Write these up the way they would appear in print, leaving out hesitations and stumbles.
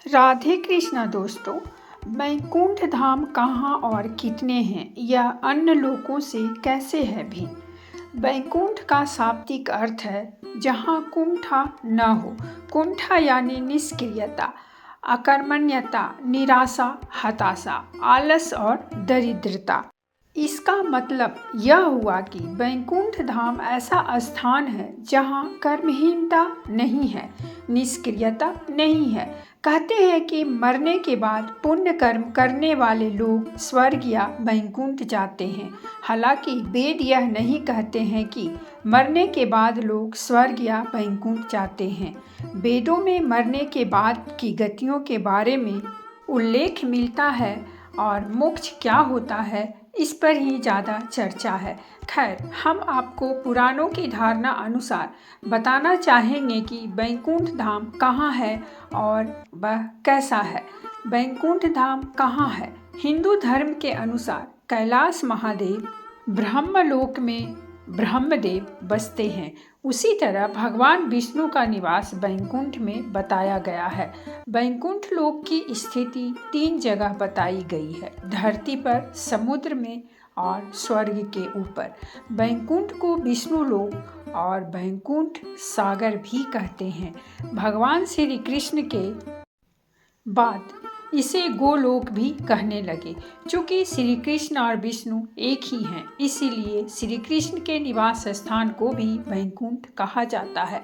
राधे कृष्णा दोस्तों। वैकुंठ धाम कहाँ और कितने हैं, यह अन्य लोकों से कैसे है भिन्न। वैकुंठ का शाब्दिक अर्थ है जहाँ कुंठा न हो। कुंठा यानी निष्क्रियता, अकर्मण्यता, निराशा, हताशा, आलस और दरिद्रता। इसका मतलब यह हुआ कि वैकुंठ धाम ऐसा स्थान है जहाँ कर्महीनता नहीं है, निष्क्रियता नहीं है। कहते हैं कि मरने के बाद पुण्य कर्म करने वाले लोग स्वर्ग या वैकुंठ जाते हैं। हालांकि वेद यह नहीं कहते हैं कि मरने के बाद लोग स्वर्ग या वैकुंठ जाते हैं। वेदों में मरने के बाद की गतियों के बारे में उल्लेख मिलता है और मोक्ष क्या होता है इस पर ही ज़्यादा चर्चा है। खैर, हम आपको पुराणों की धारणा अनुसार बताना चाहेंगे कि वैकुंठ धाम कहाँ है और वह कैसा है। वैकुंठ धाम कहाँ है? हिंदू धर्म के अनुसार कैलाश महादेव ब्रह्मलोक में ब्रह्मदेव बसते हैं। उसी तरह भगवान विष्णु का निवास वैकुंठ में बताया गया है। वैकुंठ लोक की स्थिति 3 जगह बताई गई है: धरती पर, समुद्र में और स्वर्ग के ऊपर। वैकुंठ को विष्णु लोक और वैकुंठ सागर भी कहते हैं। भगवान श्री कृष्ण के बाद इसे गोलोक भी कहने लगे। चूँकि श्री कृष्ण और विष्णु एक ही हैं, इसीलिए श्री कृष्ण के निवास स्थान को भी वैकुंठ कहा जाता है।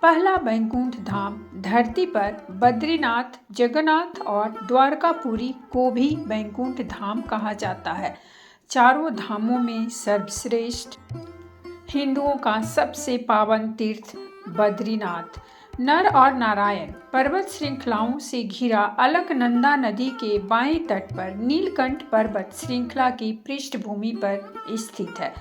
पहला वैकुंठ धाम धरती पर बद्रीनाथ, जगन्नाथ और द्वारकापुरी को भी वैकुंठ धाम कहा जाता है। चारों धामों में सर्वश्रेष्ठ, हिंदुओं का सबसे पावन तीर्थ बद्रीनाथ, नर और नारायण पर्वत श्रृंखलाओं से घिरा अलकनंदा नदी के बाएं तट पर नीलकंठ पर्वत श्रृंखला की पृष्ठभूमि पर स्थित है।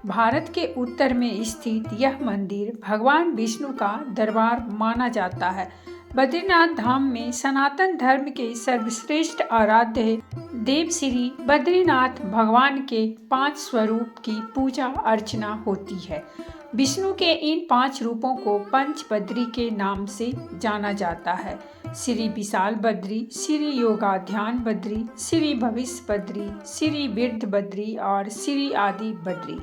भारत के उत्तर में स्थित यह मंदिर भगवान विष्णु का दरबार माना जाता है। बद्रीनाथ धाम में सनातन धर्म के सर्वश्रेष्ठ आराध्य देव श्री बद्रीनाथ भगवान के 5 स्वरूप की पूजा अर्चना होती है। विष्णु के इन 5 रूपों को पंच बद्री के नाम से जाना जाता है: श्री विशाल बद्री, श्री योगाध्यान बद्री, श्री भविष्य बद्री, श्री वृद्ध बद्री और श्री आदि बद्री।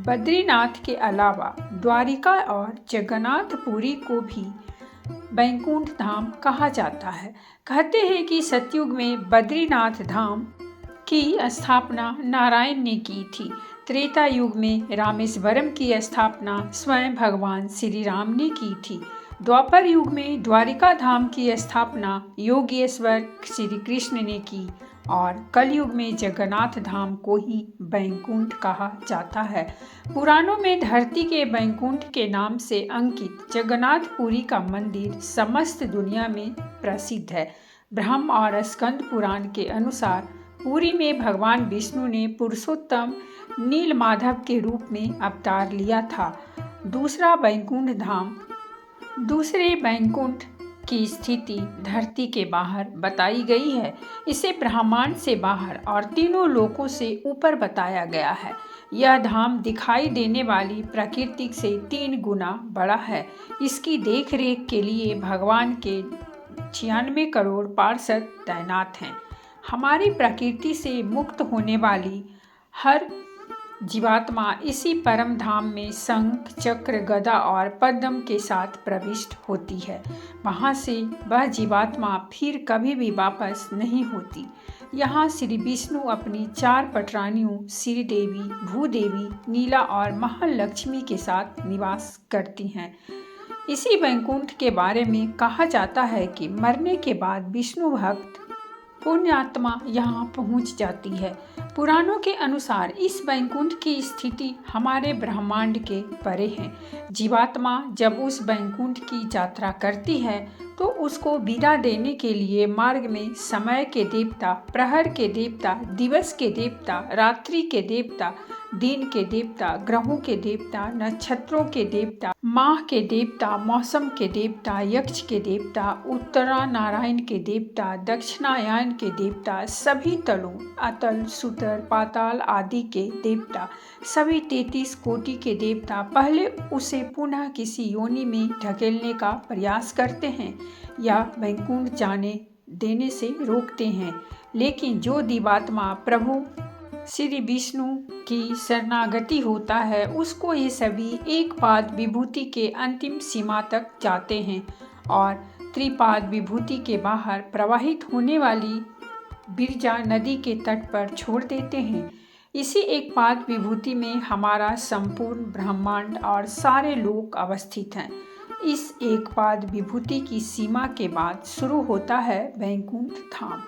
बद्रीनाथ के अलावा द्वारिका और जगन्नाथपुरी को भी वैकुंठ धाम कहा जाता है। कहते हैं कि सतयुग में बद्रीनाथ धाम की स्थापना नारायण ने की थी। त्रेता युग में रामेश्वरम की स्थापना स्वयं भगवान श्री राम ने की थी। द्वापर युग में द्वारिका धाम की स्थापना योगेश्वर श्री कृष्ण ने की और कलयुग में जगन्नाथ धाम को ही वैकुंठ कहा जाता है। पुराणों में धरती के वैकुंठ के नाम से अंकित जगन्नाथपुरी का मंदिर समस्त दुनिया में प्रसिद्ध है। ब्रह्म और स्कंद पुराण के अनुसार पुरी में भगवान विष्णु ने पुरुषोत्तम नीलमाधव के रूप में अवतार लिया था। दूसरे वैकुंठ की स्थिति धरती के बाहर बताई गई है। इसे ब्रह्मांड से बाहर और तीनों लोकों से ऊपर बताया गया है। यह धाम दिखाई देने वाली प्रकृति से 3 गुना बड़ा है। इसकी देखरेख के लिए भगवान के 96 करोड़ पार्षद तैनात हैं। हमारी प्रकृति से मुक्त होने वाली हर जीवात्मा इसी परम धाम में शंख, चक्र, गदा और पद्म के साथ प्रविष्ट होती है। वहाँ से वह जीवात्मा फिर कभी भी वापस नहीं होती। यहाँ श्री विष्णु अपनी 4 पटरानियों श्रीदेवी, भूदेवी, नीला और महालक्ष्मी के साथ निवास करती हैं। इसी वैकुंठ के बारे में कहा जाता है कि मरने के बाद विष्णु भक्त पुण्यात्मा यहाँ पहुँच जाती है। पुराणों के अनुसार इस वैकुंठ की स्थिति हमारे ब्रह्मांड के परे है। जीवात्मा जब उस वैकुंठ की यात्रा करती है तो उसको विदा देने के लिए मार्ग में समय के देवता, प्रहर के देवता, दिवस के देवता, रात्रि के देवता, दिन के देवता, ग्रहों के देवता, नक्षत्रों के देवता, माह के देवता, मौसम के देवता, यक्ष के देवता, उत्तरा नारायण के देवता, दक्षिणायन के देवता, सभी तलों, अतल, सुतर, पाताल आदि के देवता, सभी 33 कोटि के देवता पहले उसे पुनः किसी योनि में ढकेलने का प्रयास करते हैं या वैकुंठ जाने देने से रोकते हैं। लेकिन जो जीवात्मा प्रभु श्री विष्णु की शरणागति होता है, उसको ये सभी एक पाद विभूति के अंतिम सीमा तक जाते हैं और त्रिपाद विभूति के बाहर प्रवाहित होने वाली बिरजा नदी के तट पर छोड़ देते हैं। इसी एक पाद विभूति में हमारा संपूर्ण ब्रह्मांड और सारे लोक अवस्थित हैं। इस एक पाद विभूति की सीमा के बाद शुरू होता है वैकुंठ धाम।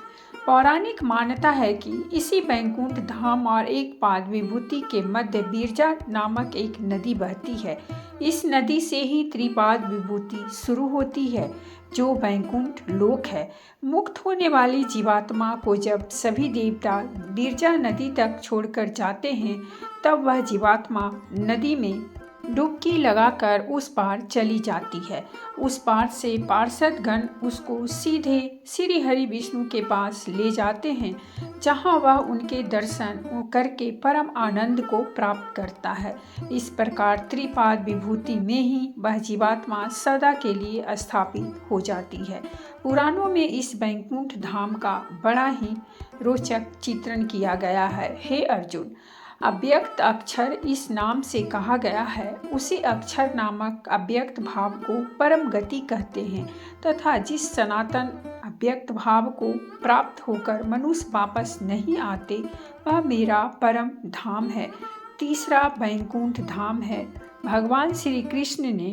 पौराणिक मान्यता है कि इसी वैकुंठ धाम और एक पाद विभूति के मध्य बिरजा नामक एक नदी बहती है। इस नदी से ही त्रिपाद विभूति शुरू होती है, जो वैकुंठ लोक है। मुक्त होने वाली जीवात्मा को जब सभी देवता बिरजा नदी तक छोड़कर जाते हैं, तब वह जीवात्मा नदी में डुबकी लगाकर उस पार चली जाती है। उस पार से पार्षदगण उसको सीधे श्री हरि विष्णु के पास ले जाते हैं, जहाँ वह उनके दर्शन करके परम आनंद को प्राप्त करता है। इस प्रकार त्रिपाद विभूति में ही वह जीवात्मा सदा के लिए स्थापित हो जाती है। पुराणों में इस वैकुंठ धाम का बड़ा ही रोचक चित्रण किया गया है। हे अर्जुन, अव्यक्त अक्षर इस नाम से कहा गया है। उसी अक्षर नामक अव्यक्त भाव को परम गति कहते हैं तथा जिस सनातन अव्यक्त भाव को प्राप्त होकर मनुष्य वापस नहीं आते, वह मेरा परम धाम है। तीसरा वैकुंठ धाम है। भगवान श्री कृष्ण ने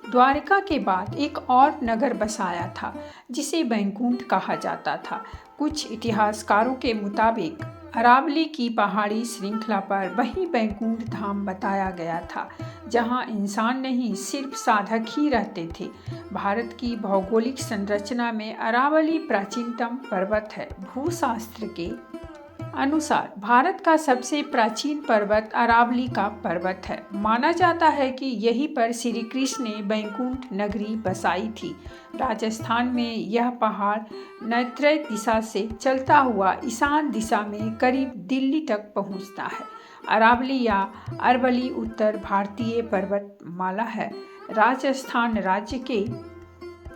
द्वारिका के बाद एक और नगर बसाया था, जिसे वैकुंठ कहा जाता था। कुछ इतिहासकारों के मुताबिक अरावली की पहाड़ी श्रृंखला पर वही वैकुंठ धाम बताया गया था, जहां इंसान नहीं सिर्फ साधक ही रहते थे। भारत की भौगोलिक संरचना में अरावली प्राचीनतम पर्वत है। भूशास्त्र के अनुसार भारत का सबसे प्राचीन पर्वत अरावली का पर्वत है। माना जाता है कि यहीं पर श्री कृष्ण ने वैकुंठ नगरी बसाई थी। राजस्थान में यह पहाड़ नैऋत्य दिशा से चलता हुआ ईशान दिशा में करीब दिल्ली तक पहुंचता है। अरावली या अरवली उत्तर भारतीय पर्वतमाला है। राजस्थान राज्य के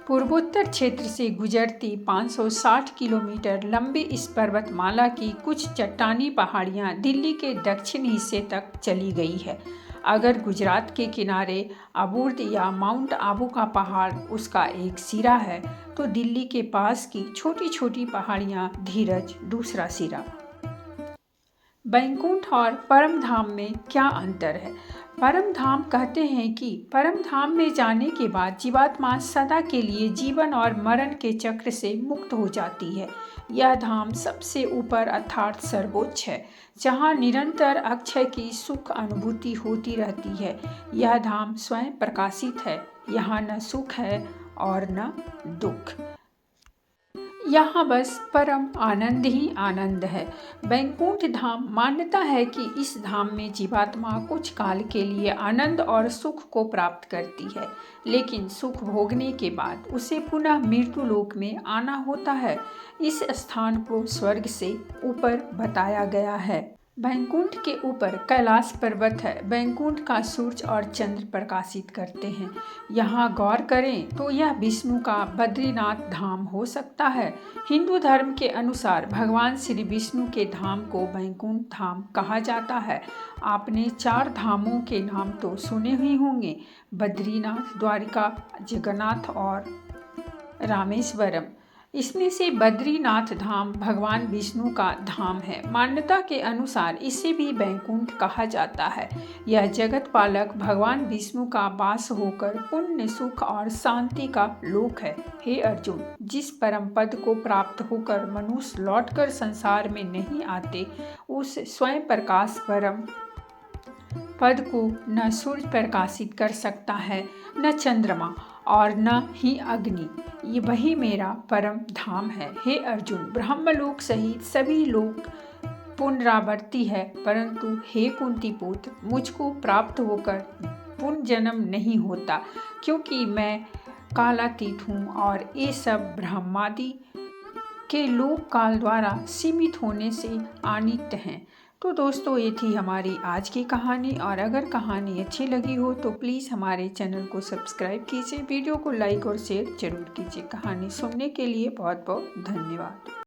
पूर्वोत्तर क्षेत्र से गुजरती 560 किलोमीटर लंबी इस पर्वतमाला की कुछ चट्टानी पहाड़ियाँ दिल्ली के दक्षिण हिस्से तक चली गई है। अगर गुजरात के किनारे अबूर्द या माउंट आबू का पहाड़ उसका एक सिरा है, तो दिल्ली के पास की छोटी छोटी पहाड़ियाँ धीरज दूसरा सिरा। वैकुंठ और परम धाम में क्या अंतर है? परम धाम कहते हैं कि परम धाम में जाने के बाद जीवात्मा सदा के लिए जीवन और मरण के चक्र से मुक्त हो जाती है। यह धाम सबसे ऊपर अर्थात सर्वोच्च है, जहाँ निरंतर अक्षय की सुख अनुभूति होती रहती है। यह धाम स्वयं प्रकाशित है। यहाँ न सुख है और न दुख। यहाँ बस परम आनंद ही आनंद है। वैकुंठ धाम मान्यता है कि इस धाम में जीवात्मा कुछ काल के लिए आनंद और सुख को प्राप्त करती है, लेकिन सुख भोगने के बाद उसे पुनः मृत्यु लोक में आना होता है। इस स्थान को स्वर्ग से ऊपर बताया गया है। वैकुंठ के ऊपर कैलाश पर्वत है। वैकुंठ का सूर्य और चंद्र प्रकाशित करते हैं। यहाँ गौर करें तो यह विष्णु का बद्रीनाथ धाम हो सकता है। हिंदू धर्म के अनुसार भगवान श्री विष्णु के धाम को वैकुंठ धाम कहा जाता है। आपने 4 धामों के नाम तो सुने ही होंगे: बद्रीनाथ, द्वारिका, जगन्नाथ और रामेश्वरम। इसमें से बद्रीनाथ धाम भगवान विष्णु का धाम है। मान्यता के अनुसार इसे भी वैकुंठ कहा जाता है। यह जगत पालक भगवान विष्णु का वास होकर पुण्य, सुख और शांति का लोक है। हे अर्जुन, जिस परम पद को प्राप्त होकर मनुष्य लौटकर संसार में नहीं आते, उस स्वयं प्रकाश परम पद को न सूर्य प्रकाशित कर सकता है, न चंद्रमा और न ही अग्नि। ये वही मेरा परम धाम है। हे अर्जुन, ब्रह्मलोक सहित सभी लोक पुनरावर्ती है, परंतु हे कुंती पुत्र, मुझको प्राप्त होकर पुनर्जन्म नहीं होता, क्योंकि मैं कालातीत हूँ और ये सब ब्रह्मादि के लोक काल द्वारा सीमित होने से अनित्य हैं। तो दोस्तों ये थी हमारी आज की कहानी, और अगर कहानी अच्छी लगी हो तो प्लीज़ हमारे चैनल को सब्सक्राइब कीजिए, वीडियो को लाइक और शेयर जरूर कीजिए। कहानी सुनने के लिए बहुत बहुत धन्यवाद।